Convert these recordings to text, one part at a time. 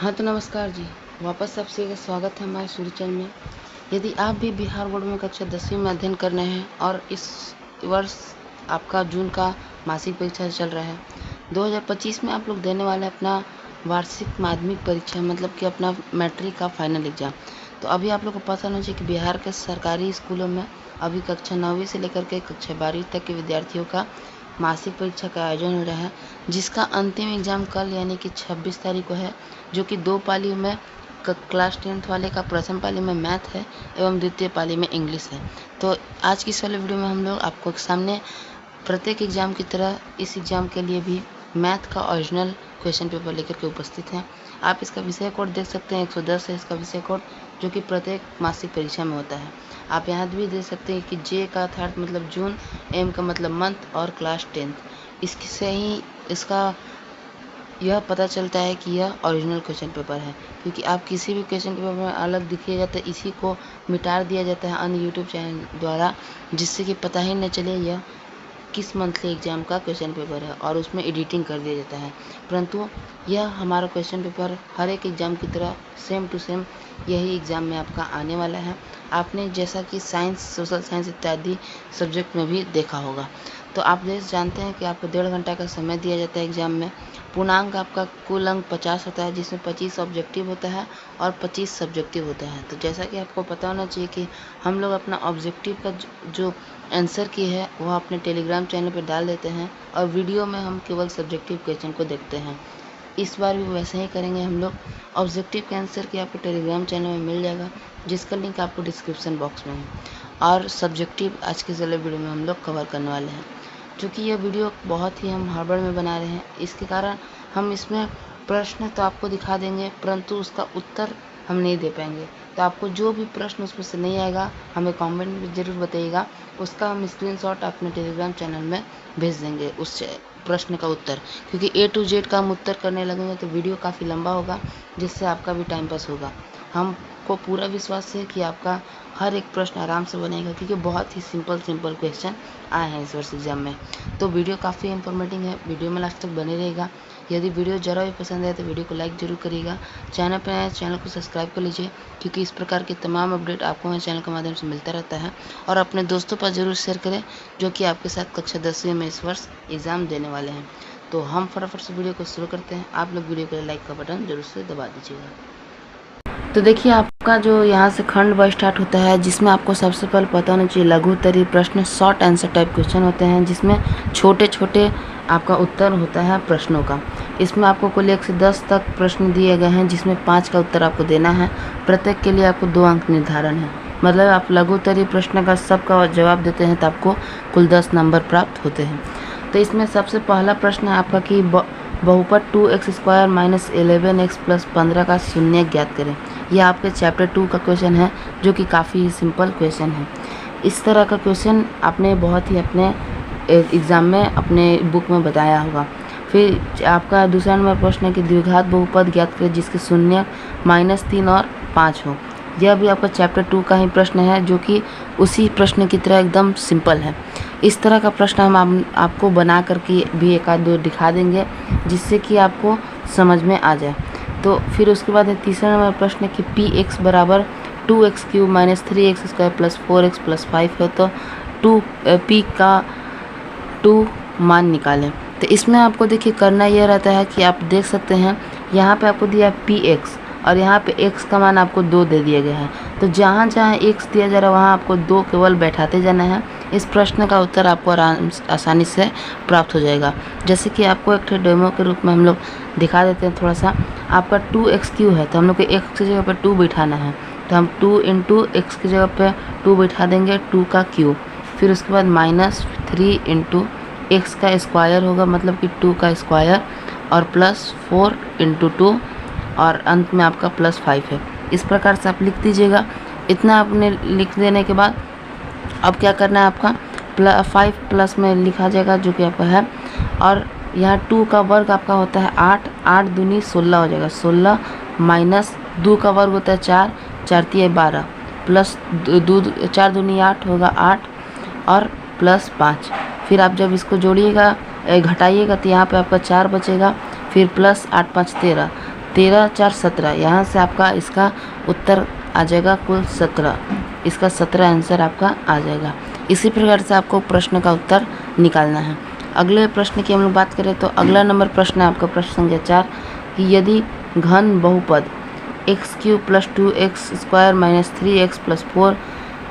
हाँ तो नमस्कार जी। वापस आपसे का स्वागत है हमारे सूर्य चैनल में। यदि आप भी बिहार बोर्ड में कक्षा 10वीं में अध्ययन कर रहे हैं और इस वर्ष आपका जून का मासिक परीक्षा चल रहा है, 2025 में आप लोग देने वाले हैं अपना वार्षिक माध्यमिक परीक्षा, मतलब कि अपना मैट्रिक का फाइनल एग्ज़ाम। तो अभी आप लोग को पता होना चाहिए कि बिहार के सरकारी स्कूलों में अभी कक्षा 9वीं से लेकर के कक्षा 12वीं तक के विद्यार्थियों का मासिक परीक्षा का आयोजन हो रहा है, जिसका अंतिम एग्ज़ाम कल यानी कि 26 तारीख को है, जो कि 2 पालियों में क्लास 10th वाले का प्रथम पाली में मैथ है एवं द्वितीय पाली में इंग्लिश है। तो आज की इस वाले वीडियो में हम लोग आपको सामने प्रत्येक एग्ज़ाम की तरह इस एग्ज़ाम के लिए भी मैथ का ओरिजिनल क्वेश्चन पेपर लेकर के उपस्थित हैं। आप इसका विषय कोड देख सकते हैं, 110 है इसका विषय कोड, जो कि प्रत्येक मासिक परीक्षा में होता है। आप यहाँ भी देख सकते हैं कि जे का अर्थ मतलब जून, एम का मतलब मंथ और क्लास 10th। इससे ही इसका यह पता चलता है कि यह ओरिजिनल क्वेश्चन पेपर है, क्योंकि आप किसी भी क्वेश्चन पेपर में अलग दिखिएगा तो इसी को मिटा दिया जाता है अन्य यूट्यूब चैनल द्वारा, जिससे कि पता ही न चले यह किस मंथली एग्ज़ाम का क्वेश्चन पेपर है और उसमें एडिटिंग कर दिया जाता है। परंतु यह हमारा क्वेश्चन पेपर हर एक एग्ज़ाम की तरह सेम टू सेम यही एग्ज़ाम में आपका आने वाला है। आपने जैसा कि साइंस, सोशल साइंस इत्यादि सब्जेक्ट में भी देखा होगा। तो आप जानते हैं कि आपको 1.5 घंटा का समय दिया जाता है एग्ज़ाम में। पूर्णांक आपका कुल अंक 50 होता है, जिसमें 25 ऑब्जेक्टिव होता है और 25 सब्जेक्टिव होता है। तो जैसा कि आपको पता होना चाहिए कि हम लोग अपना ऑब्जेक्टिव का जो आंसर की है वह अपने टेलीग्राम चैनल पर डाल देते हैं और वीडियो में हम केवल सब्जेक्टिव क्वेश्चन को देखते हैं। इस बार भी वैसे ही करेंगे हम लोग। ऑब्जेक्टिव के आंसर की आपको टेलीग्राम चैनल में मिल जाएगा, जिसका लिंक आपको डिस्क्रिप्शन बॉक्स में है। और सब्जेक्टिव आज के चले वीडियो में हम लोग कवर करने वाले हैं। क्योंकि यह वीडियो बहुत ही हम हड़बड़ में बना रहे हैं, इसके कारण हम इसमें प्रश्न तो आपको दिखा देंगे, परंतु उसका उत्तर हम नहीं दे पाएंगे। तो आपको जो भी प्रश्न उसमें से नहीं आएगा हमें कमेंट में ज़रूर बताइएगा, उसका हम स्क्रीनशॉट अपने टेलीग्राम चैनल में भेज देंगे उस प्रश्न का उत्तर। क्योंकि A to Z का हम उत्तर करने लगेंगे तो वीडियो काफ़ी लंबा होगा, जिससे आपका भी टाइम पास होगा। हमको पूरा विश्वास है कि आपका हर एक प्रश्न आराम से बनेगा, क्योंकि बहुत ही सिंपल क्वेश्चन आए हैं इस वर्ष एग्जाम में। तो वीडियो काफ़ी इंफॉर्मेटिव है, वीडियो में लास्ट तक बने रहेगा। यदि वीडियो ज़रा भी पसंद है तो वीडियो को लाइक ज़रूर करिएगा। चैनल पर आए चैनल को सब्सक्राइब कर लीजिए, क्योंकि इस प्रकार के तमाम अपडेट आपको हमारे चैनल के माध्यम से मिलता रहता है। और अपने दोस्तों पर ज़रूर शेयर करें जो कि आपके साथ कक्षा 10वीं में इस वर्ष एग्ज़ाम देने वाले हैं। तो हम फटाफट से वीडियो को शुरू करते हैं। आप लोग वीडियो को लाइक का बटन जरूर से दबा दीजिएगा। तो देखिए आपका जो यहाँ से खंड व स्टार्ट होता है, जिसमें आपको सबसे पहले पता होना चाहिए लघु उत्तरीय प्रश्न, शॉर्ट आंसर टाइप क्वेश्चन होते हैं, जिसमें छोटे छोटे आपका उत्तर होता है प्रश्नों का। इसमें आपको कुल 1 से 10 तक प्रश्न दिए गए हैं, जिसमें 5 का उत्तर आपको देना है। प्रत्येक के लिए आपको 2 अंक निर्धारण है, मतलब आप लघु उत्तरीय प्रश्न का सबका जवाब देते हैं तो आपको कुल 10 नंबर प्राप्त होते हैं। तो इसमें सबसे पहला प्रश्न है आपका कि बहुपद 2x² - 11x + 15 का शून्य ज्ञात करें। यह आपके चैप्टर 2 का क्वेश्चन है, जो कि काफ़ी सिंपल क्वेश्चन है। इस तरह का क्वेश्चन आपने बहुत ही अपने एग्ज़ाम में अपने बुक में बताया होगा। फिर आपका दूसरा नंबर प्रश्न है कि द्विघात बहुपद ज्ञात करें जिसके शून्य -3 और 5 हो। यह भी आपका चैप्टर 2 का ही प्रश्न है, जो कि उसी प्रश्न की तरह एकदम सिंपल है। इस तरह का प्रश्न हम आपको बना करके भी एक आध दो दिखा देंगे, जिससे कि आपको समझ में आ जाए। तो फिर उसके बाद तीसरा नंबर प्रश्न है कि px = 2x³ - 3x² + 4x + 5 है, तो p का 2 मान निकालें। तो इसमें आपको देखिए करना यह रहता है कि आप देख सकते हैं यहाँ पे आपको दिया है px और यहाँ पे x का मान आपको 2 दे दिया गया है। तो जहाँ जहाँ x दिया जा रहा है वहाँ आपको 2 केवल बैठाते जाना है। इस प्रश्न का उत्तर आपको आसानी से प्राप्त हो जाएगा। जैसे कि आपको एक डेमो के रूप में हम लोग दिखा देते हैं थोड़ा सा। आपका 2x³ है, तो हम लोग को x की जगह पर 2 बिठाना है, तो हम 2 × x की जगह पर 2 बिठा देंगे, 2 का क्यूब। फिर उसके बाद -3 × x का स्क्वायर होगा, मतलब कि 2 का स्क्वायर, और +4 × 2, और अंत में आपका +5 है। इस प्रकार से आप लिख दीजिएगा। इतना आपने लिख देने के बाद अब क्या करना है, आपका 5 प्लस में लिखा जाएगा, जो कि आपका है। और यहाँ 2 का वर्ग आपका होता है 8, 8 दूनी 16 हो जाएगा। 16 माइनस 2 का वर्ग होता है 4, 4 × 12, प्लस 4 दूनी 8 होगा 8, और +5। फिर आप जब इसको जोड़िएगा घटाइएगा तो यहाँ पे आपका 4 बचेगा, फिर +8 × 5 = 13, 13 4 17, यहाँ से आपका इसका उत्तर आ जाएगा कुल 17। इसका 17 आंसर आपका आ जाएगा। इसी प्रकार से आपको प्रश्न का उत्तर निकालना है। अगले प्रश्न की हम लोग बात करें तो अगला नंबर प्रश्न है आपका प्रश्न संख्या 4 कि यदि घन बहुपद x³ + 2x² - 3x + 4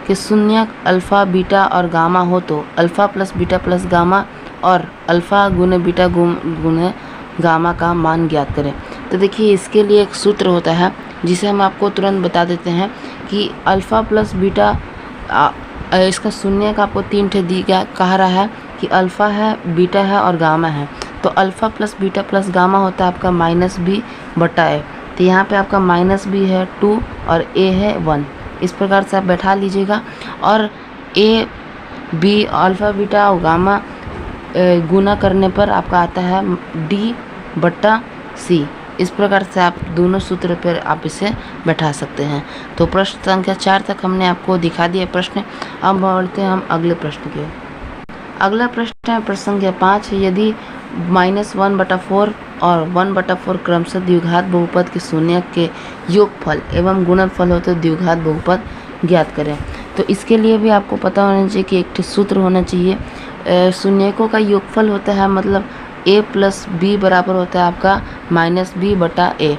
के शून्यक अल्फ़ा बीटा और गामा हो तो alpha plus beta plus gamma और अल्फ़ा गुने बीटा गुने गामा का मान ज्ञात करें। तो देखिए इसके लिए एक सूत्र होता है जिसे हम आपको तुरंत बता देते हैं कि अल्फ़ा प्लस बीटा इसका शून्य का आपको 3 ठे दिया कहा रहा है कि अल्फ़ा है, बीटा है और गामा है। तो alpha plus beta plus gamma होता है आपका -b/a। तो यहाँ पे आपका -b है 2 और a है 1। इस प्रकार से आप बैठा लीजिएगा और a b अल्फ़ा बीटा और गामा गुना करने पर आपका आता है d/c। इस प्रकार से आप दोनों सूत्र पर आप इसे बैठा सकते हैं। तो प्रश्न संख्या 4 तक हमने आपको दिखा दिया प्रश्न। अब बढ़ते हैं हम अगले प्रश्न की। अगला प्रश्न है प्रश्न संख्या 5, यदि -1/4 और 1/4 क्रमशः द्विघात बहुपद के शून्यक के योगफल एवं गुणनफल हो तो द्विघात बहुपद ज्ञात करें। तो इसके लिए भी आपको पता होना चाहिए कि एक सूत्र होना चाहिए। शून्यकों का योगफल होता है मतलब a + b बराबर होता है आपका -b/a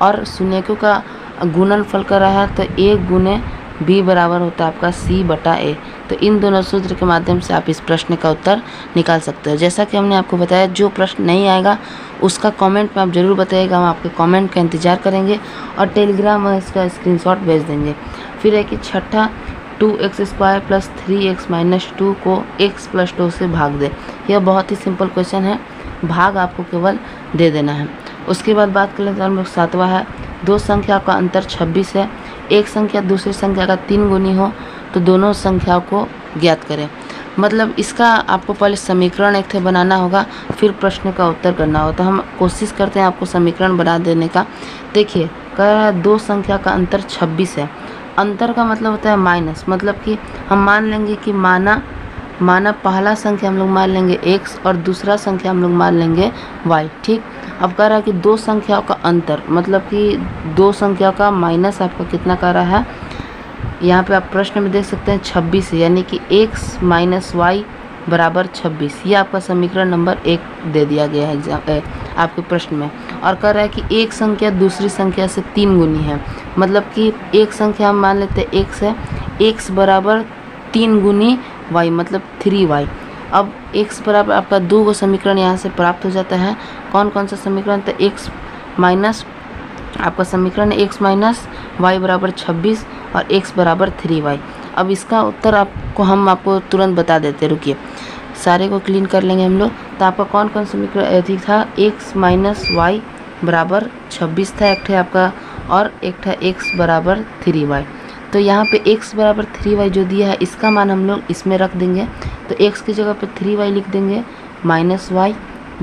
और शून्यकों का गुणनफल कर रहा है तो a गुने b बराबर होता है आपका c/a। तो इन दोनों सूत्र के माध्यम से आप इस प्रश्न का उत्तर निकाल सकते हो। जैसा कि हमने आपको बताया जो प्रश्न नहीं आएगा उसका कमेंट में आप ज़रूर बताइएगा, हम आपके कमेंट का इंतज़ार करेंगे और टेलीग्राम में इसका स्क्रीनशॉट भेज देंगे। फिर है कि छठा 2x² + 3x - 2 को x + 2 से भाग दे। यह बहुत ही सिंपल क्वेश्चन है, भाग आपको केवल दे देना है। उसके बाद बात करें तो हम लोग 7वां है, दो संख्या का अंतर 26 है, एक संख्या दूसरी संख्या का 3 गुनी हो तो दोनों संख्याओं को ज्ञात करें। मतलब इसका आपको पहले समीकरण एक थे बनाना होगा, फिर प्रश्न का उत्तर करना होगा। तो हम कोशिश करते हैं आपको समीकरण बना देने का। देखिए कह रहा है दो संख्या का अंतर 26 है। अंतर का मतलब होता है माइनस, मतलब कि हम मान लेंगे कि माना पहला संख्या हम लोग मान लेंगे x और दूसरा संख्या हम लोग मान लेंगे y। ठीक, अब कह रहा है कि दो संख्याओं का अंतर मतलब कि दो संख्याओं का माइनस आपका कितना कह रहा है, यहाँ पे आप प्रश्न में देख सकते हैं 26, यानी कि x - y = 26। ये आपका समीकरण नंबर 1 दे दिया गया है आपके प्रश्न में। और कह रहा है कि एक संख्या दूसरी संख्या से 3 गुनी है, मतलब कि एक संख्या हम मान लेते हैं x है, x = 3 गुनी y मतलब 3y। अब x बराबर आपका 2 को समीकरण यहाँ से प्राप्त हो जाता है। कौन कौन सा समीकरण, तो x माइनस आपका समीकरण x - y = 26 और x = 3y। अब इसका उत्तर हम आपको तुरंत बता देते, रुकिए सारे को क्लीन कर लेंगे हम लोग। तो आपका कौन कौन समीकरण अधिक था, x - y = 26 था एक है आपका, और एक था x = 3y। तो यहाँ पे x = 3y जो दिया है इसका मान हम लोग इसमें रख देंगे। तो x की जगह पे 3y लिख देंगे, -y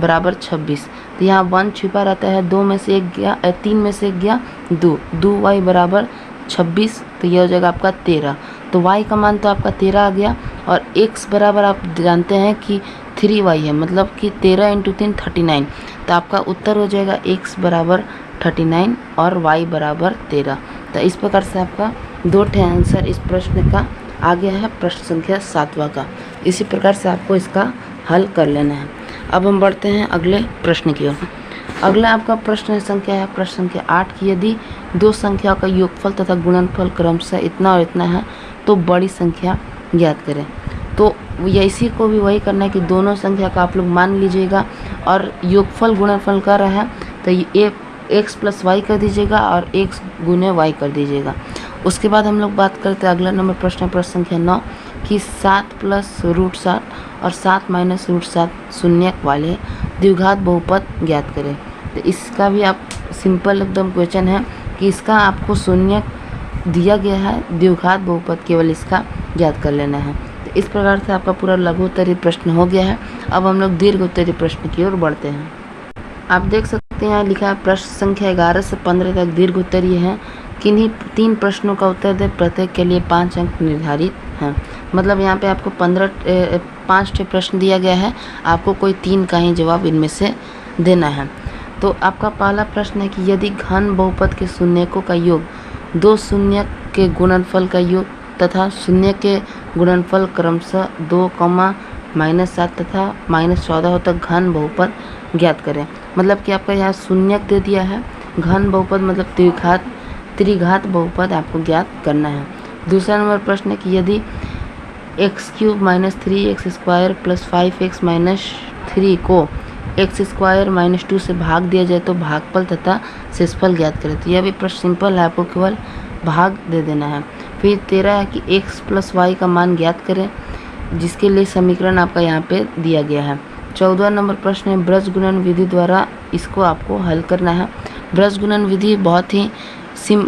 = 26। तो यहाँ 1 छिपा रहता है, 2 में से 1 गया, 3 में से 1 गया 2y = 26। तो यह हो जाएगा आपका 13। तो y का मान तो आपका 13 आ गया और x बराबर आप जानते हैं कि 3y है, मतलब कि 13 × 3 39। तो आपका उत्तर हो जाएगा x = 39 और y = 13। तो इस प्रकार से आपका 2 ठे आंसर इस प्रश्न का आ गया है, प्रश्न संख्या 7वां का। इसी प्रकार से आपको इसका हल कर लेना है। अब हम बढ़ते हैं अगले प्रश्न की ओर। अगला आपका प्रश्न संख्या है प्रश्न संख्या 8 की यदि दो संख्याओं का योगफल तथा गुणनफल क्रमशः इतना और इतना है तो बड़ी संख्या ज्ञात करें। तो इसी को भी वही करना है कि दोनों संख्या का आप लोग मान लीजिएगा और योगफल गुणनफल कर रहा है तो ये x + y कर दीजिएगा और x गुने y कर दीजिएगा। उसके बाद हम लोग बात करते हैं अगला नंबर प्रश्न संख्या 9 कि 7 + √7 और 7 - √7 शून्यक वाले द्विघात बहुपद ज्ञात करें। तो इसका भी आप सिंपल एकदम क्वेश्चन है कि इसका आपको शून्यक दिया गया है, द्विघात बहुपद केवल इसका ज्ञात कर लेना है। तो इस प्रकार से आपका पूरा लघु उत्तरीय प्रश्न हो गया है। अब हम लोग दीर्घ उत्तरीय प्रश्न की ओर बढ़ते हैं। आप देख सकते हैं यहाँ लिखा है प्रश्न संख्या 11 से 15 तक दीर्घ उत्तरीय है। किन्हीं 3 प्रश्नों का उत्तर दे, प्रत्येक के लिए 5 अंक निर्धारित हैं। मतलब यहाँ पे आपको 5 प्रश्न दिया गया है, आपको कोई 3 का ही जवाब इनमें से देना है। तो आपका पहला प्रश्न है कि यदि घन बहुपद के शून्यकों का योग दो शून्य के गुणनफल का योग तथा शून्य के गुणनफल क्रमशः 2, -7 तथा -14 हो तो घन बहुपद ज्ञात करें। मतलब कि आपका यहाँ शून्यक दे दिया है, घन बहुपद मतलब त्रिघात बहुपद आपको ज्ञात करना है। दूसरा नंबर प्रश्न है कि यदि x³ - 3x² + 5x - 3 को x² - 2 से भाग दिया जाए तो भागफल तथा शेषफल ज्ञात करें। तो यह भी प्रश्न सिंपल है, आपको केवल भाग दे देना है। फिर 13 है कि x + y का मान ज्ञात करें, जिसके लिए समीकरण आपका यहाँ पे दिया गया है। 14 नंबर प्रश्न है ब्रज गुणन विधि द्वारा इसको आपको हल करना है। ब्रज गुणन विधि बहुत ही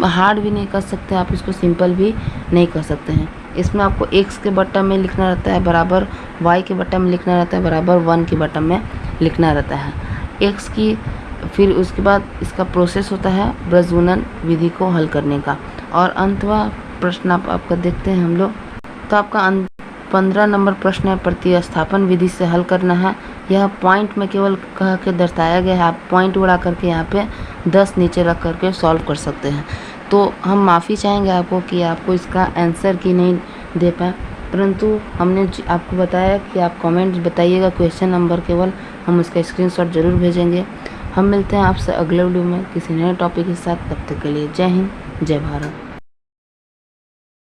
हार्ड भी नहीं कर सकते, आप इसको सिंपल भी नहीं कर सकते हैं। इसमें आपको x के बट्टा में लिखना रहता है बराबर y के बट्टा में लिखना रहता है बराबर 1 के बट्टा में लिखना रहता है x की। फिर उसके बाद इसका प्रोसेस होता है ब्रज गुणन विधि को हल करने का। और अंतवा प्रश्न आपका देखते हैं हम लोग। तो आपका 15 नंबर प्रश्न है प्रतिस्थापन विधि से हल करना है। यह पॉइंट में केवल कह के दर्शाया गया है, आप पॉइंट उड़ा करके यहाँ पे 10 नीचे रख करके सॉल्व कर सकते हैं। तो हम माफ़ी चाहेंगे आपको कि आपको इसका आंसर की नहीं दे पाए, परंतु हमने आपको बताया कि आप कमेंट बताइएगा क्वेश्चन नंबर, केवल हम उसका स्क्रीनशॉट ज़रूर भेजेंगे। हम मिलते हैं आपसे अगले वीडियो में किसी नए टॉपिक के साथ। तब तक के लिए जय हिंद, जय भारत।